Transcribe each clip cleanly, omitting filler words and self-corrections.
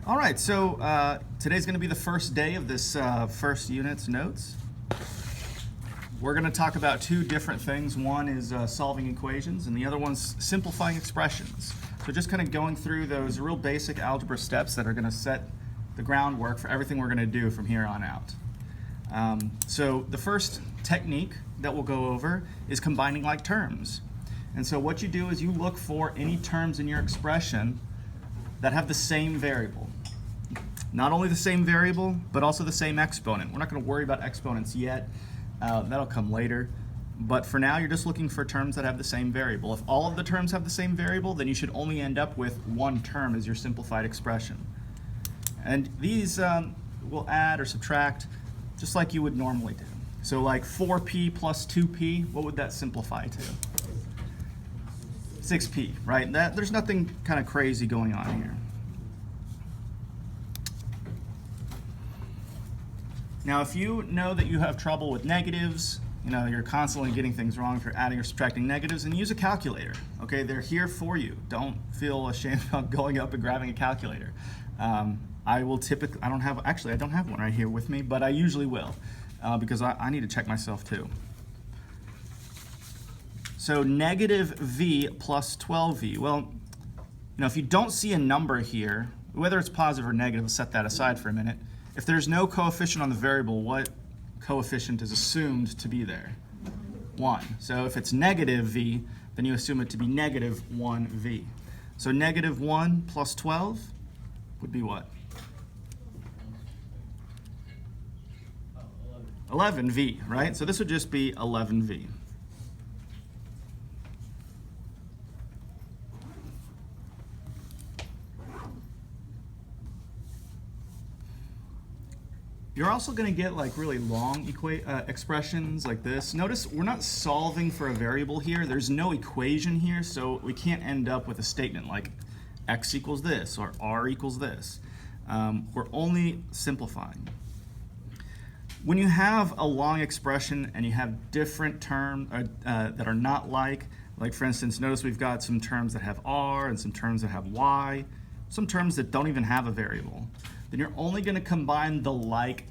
All right, so today's going to be the first day of this first unit's notes. We're going to talk about two different things. One is solving equations, and the other one's simplifying expressions. So just kind of going through those real basic algebra steps that are going to set the groundwork for everything we're going to do from here on out. So the first technique that we'll go over is combining like terms. And so what you do is you look for any terms in your expression that have the same variable. Not only the same variable, but also the same exponent. We're not going to worry about exponents yet. That'll come later. But for now, you're just looking for terms that have the same variable. If all of the terms have the same variable, then you should only end up with one term as your simplified expression. And these will add or subtract just like you would normally do. So like 4p plus 2p, what would that simplify to? 6p, right? There's nothing kind of crazy going on here. Now, if you know that you have trouble with negatives, you're constantly getting things wrong if you're adding or subtracting negatives, and use a calculator. Okay, they're here for you. Don't feel ashamed about going up and grabbing a calculator. I will typically, I don't have one right here with me, but I usually will because I need to check myself too. So negative v plus 12v. Well, if you don't see a number here, whether it's positive or negative, let's set that aside for a minute. If there's no coefficient on the variable, what coefficient is assumed to be there? 1. So if it's negative v, then you assume it to be negative 1v. So negative 1 plus 12 would be what? 11v, right? So this would just be 11v. You're also going to get like really long expressions like this. Notice we're not solving for a variable here. There's no equation here, so we can't end up with a statement like x equals this or r equals this. We're only simplifying. When you have a long expression and you have different terms that are not like for instance, notice we've got some terms that have r and some terms that have y, some terms that don't even have a variable. Then you're only going to combine the like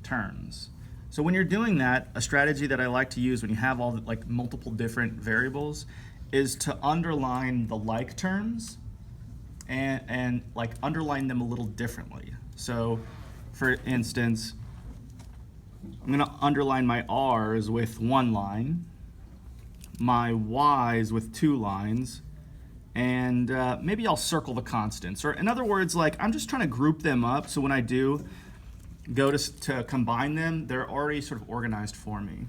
terms. So when you're doing that, a strategy that I like to use when you have all multiple different variables is to underline the like terms and underline them a little differently. So for instance, I'm going to underline my r's with 1 line, my y's with 2 lines, and maybe I'll circle the constants. Or in other words, I'm just trying to group them up so when I do go to combine them, they're already sort of organized for me.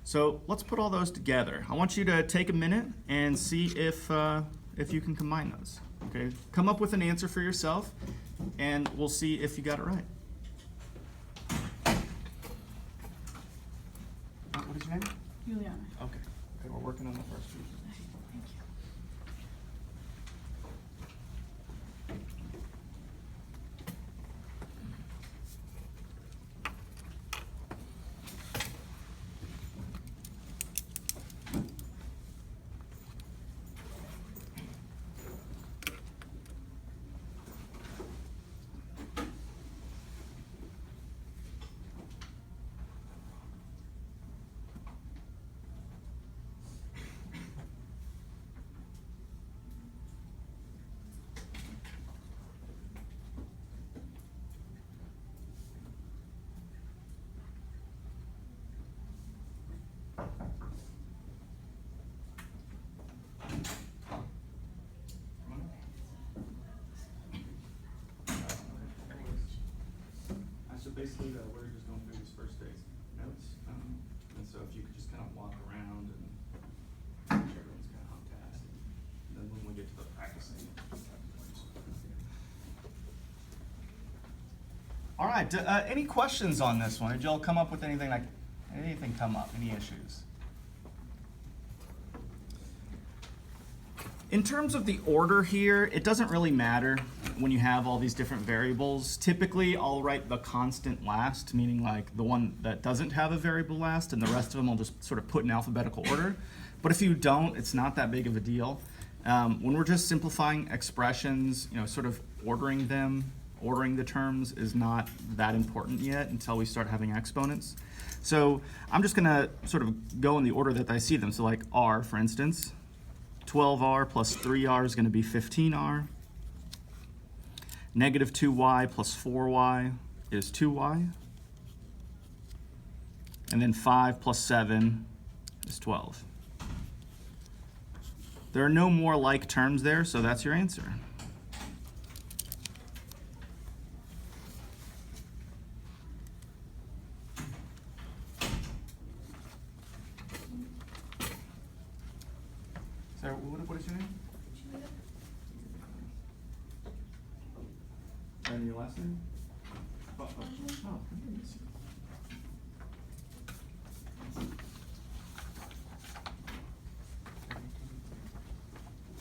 So let's put all those together. I want you to take a minute and see if you can combine those. Okay, come up with an answer for yourself, and we'll see if you got it right. What is your name? Juliana. Okay, we're working on the first two. Thank you. So basically, we're just going through these first day's notes, and so if you could just kind of walk around and make sure everyone's kind of on task, and then when we get to the practicing. All right, any questions on this one? Did y'all come up with anything come up, any issues? In terms of the order here, it doesn't really matter when you have all these different variables. Typically, I'll write the constant last, meaning the one that doesn't have a variable last, and the rest of them I'll just sort of put in alphabetical order. But if you don't, it's not that big of a deal. When we're just simplifying expressions, sort of ordering them, ordering the terms is not that important yet until we start having exponents. So I'm just going to sort of go in the order that I see them. So like r, for instance, 12r plus 3r is going to be 15r. Negative 2y plus 4y is 2y. And then 5 plus 7 is 12. There are no more like terms there, so that's your answer. Sarah, what is your name? And your last name? Oh, goodness.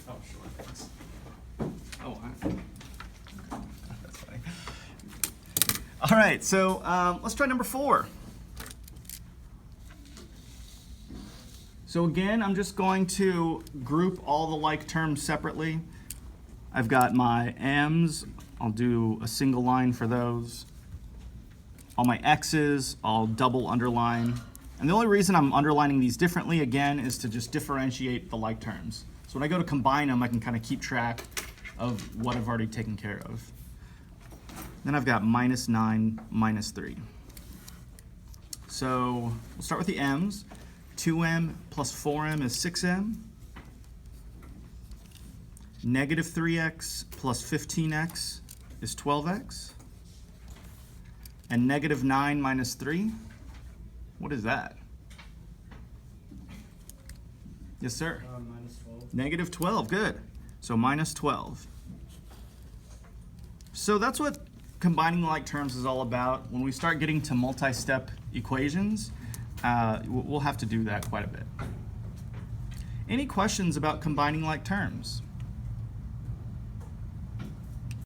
Oh, sure, thanks. Oh, that's funny. All right, so let's try number 4. So again, I'm just going to group all the like terms separately. I've got my m's. I'll do a single line for those. All my x's, I'll double underline. And the only reason I'm underlining these differently, again, is to just differentiate the like terms. So when I go to combine them, I can kind of keep track of what I've already taken care of. Then I've got minus 9, minus 3. So we'll start with the m's. 2m plus 4m is 6m. Negative 3x plus 15x is 12x. And negative 9 minus 3, what is that? Yes, sir? Minus 12. Negative 12, good. So minus 12. So that's what combining like terms is all about. When we start getting to multi-step equations, we'll have to do that quite a bit. Any questions about combining like terms?